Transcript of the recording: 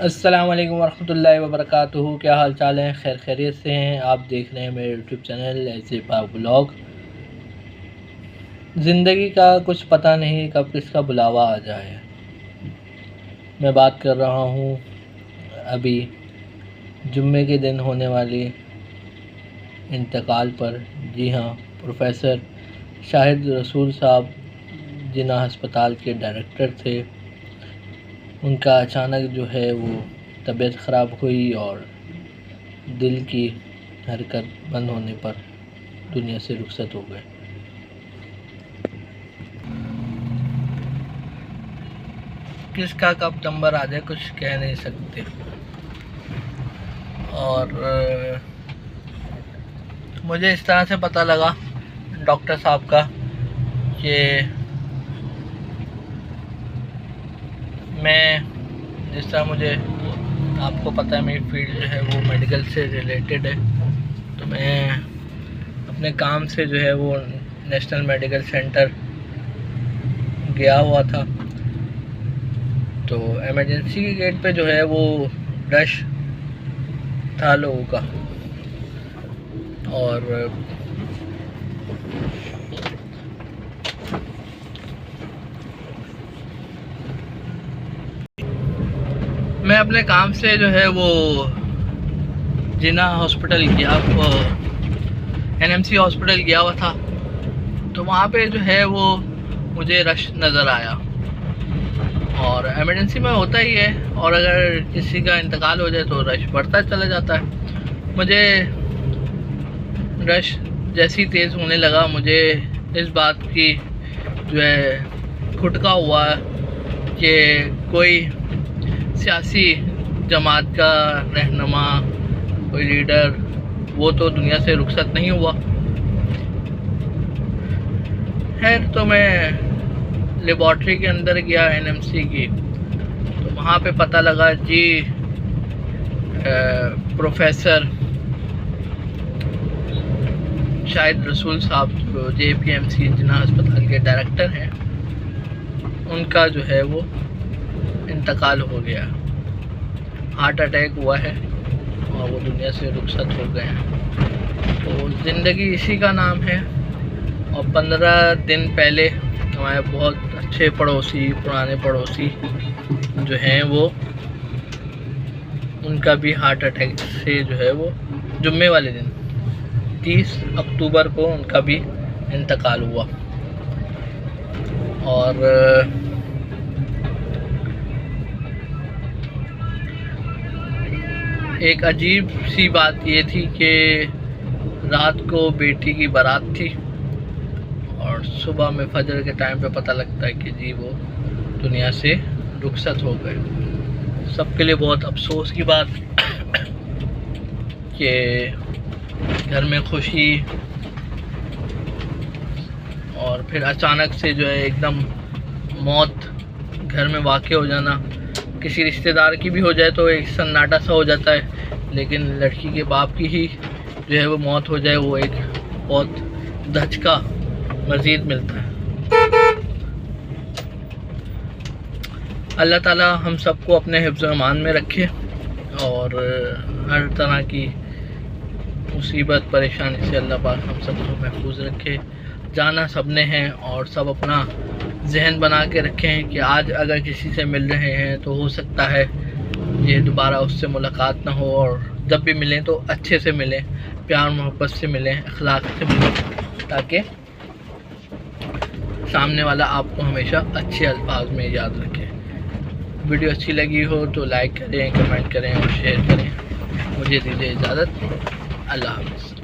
السلام علیکم ورحمۃ اللہ وبرکاتہ۔ کیا حال چال ہیں؟ خیر خیریت سے ہیں؟ آپ دیکھ رہے ہیں میرے یوٹیوب چینل ایسے پاک بلاگ۔ زندگی کا کچھ پتہ نہیں کب کس کا بلاوا آ جائے۔ میں بات کر رہا ہوں ابھی جمعے کے دن ہونے والی انتقال پر۔ جی ہاں، پروفیسر شاہد رسول صاحب جناح ہسپتال کے ڈائریکٹر تھے، ان کا اچانک جو ہے وہ طبیعت خراب ہوئی اور دل کی حرکت بند ہونے پر دنیا سے رخصت ہو گئے۔ کس کا کب نمبر آ جائے کچھ کہہ نہیں سکتے۔ اور مجھے اس طرح سے پتہ لگا ڈاکٹر صاحب کا کہ میں جس طرح مجھے آپ کو پتہ ہے میری فیلڈ جو ہے وہ میڈیکل سے ریلیٹڈ ہے، تو میں اپنے کام سے جو ہے وہ نیشنل میڈیکل سینٹر گیا ہوا تھا، تو ایمرجنسی کے گیٹ پہ جو ہے وہ رش تھا لوگوں کا، اور میں اپنے کام سے جو ہے وہ جناح ہاسپٹل گیا، NMC ہاسپٹل گیا ہوا تھا، تو وہاں پہ جو ہے وہ مجھے رش نظر آیا، اور ایمرجنسی میں ہوتا ہی ہے، اور اگر کسی کا انتقال ہو جائے تو رش بڑھتا چلا جاتا ہے۔ مجھے رش جیسی تیز ہونے لگا، مجھے اس بات کی جو ہے کھٹکا ہوا کہ کوئی سیاسی جماعت کا رہنما، کوئی لیڈر، وہ تو دنیا سے رخصت نہیں ہوا۔ خیر، تو میں لیبارٹری کے اندر گیا NMC کی، تو وہاں پہ پتہ لگا جی پروفیسر شاہد رسول صاحب جو JPMC جناح ہسپتال کے ڈائریکٹر ہیں، ان کا جو ہے وہ انتقال ہو گیا، ہارٹ اٹیک ہوا ہے اور وہ دنیا سے رخصت ہو گئے ہیں۔ تو زندگی اسی کا نام ہے۔ اور 15 دن پہلے ہمارے بہت اچھے پڑوسی، پرانے پڑوسی جو ہیں وہ، ان کا بھی ہارٹ اٹیک سے جو ہے وہ جمعے والے دن 30 اکتوبر کو ان کا بھی انتقال ہوا۔ اور ایک عجیب سی بات یہ تھی کہ رات کو بیٹی کی بارات تھی، اور صبح میں فجر کے ٹائم پہ پتہ لگتا ہے کہ جی وہ دنیا سے رخصت ہو گئے۔ سب کے لیے بہت افسوس کی بات کہ گھر میں خوشی اور پھر اچانک سے جو ہے ایک دم موت گھر میں واقع ہو جانا۔ کسی رشتہ دار کی بھی ہو جائے تو ایک سناٹا سا ہو جاتا ہے، لیکن لڑکی کے باپ کی ہی جو ہے وہ موت ہو جائے، وہ ایک بہت دھچکا مزید ملتا ہے۔ اللہ تعالیٰ ہم سب کو اپنے حفظ و امان میں رکھے، اور ہر طرح کی مصیبت پریشانی سے اللہ پاک ہم سب کو محفوظ رکھے۔ جانا سب نے ہے، اور سب اپنا ذہن بنا کے رکھیں کہ آج اگر کسی سے مل رہے ہیں تو ہو سکتا ہے یہ دوبارہ اس سے ملاقات نہ ہو، اور جب بھی ملیں تو اچھے سے ملیں، پیار محبت سے ملیں، اخلاق سے ملیں، تاکہ سامنے والا آپ کو ہمیشہ اچھے الفاظ میں یاد رکھے۔ ویڈیو اچھی لگی ہو تو لائک کریں، کمنٹ کریں اور شیئر کریں۔ مجھے دیجیے اجازت، اللہ حافظ۔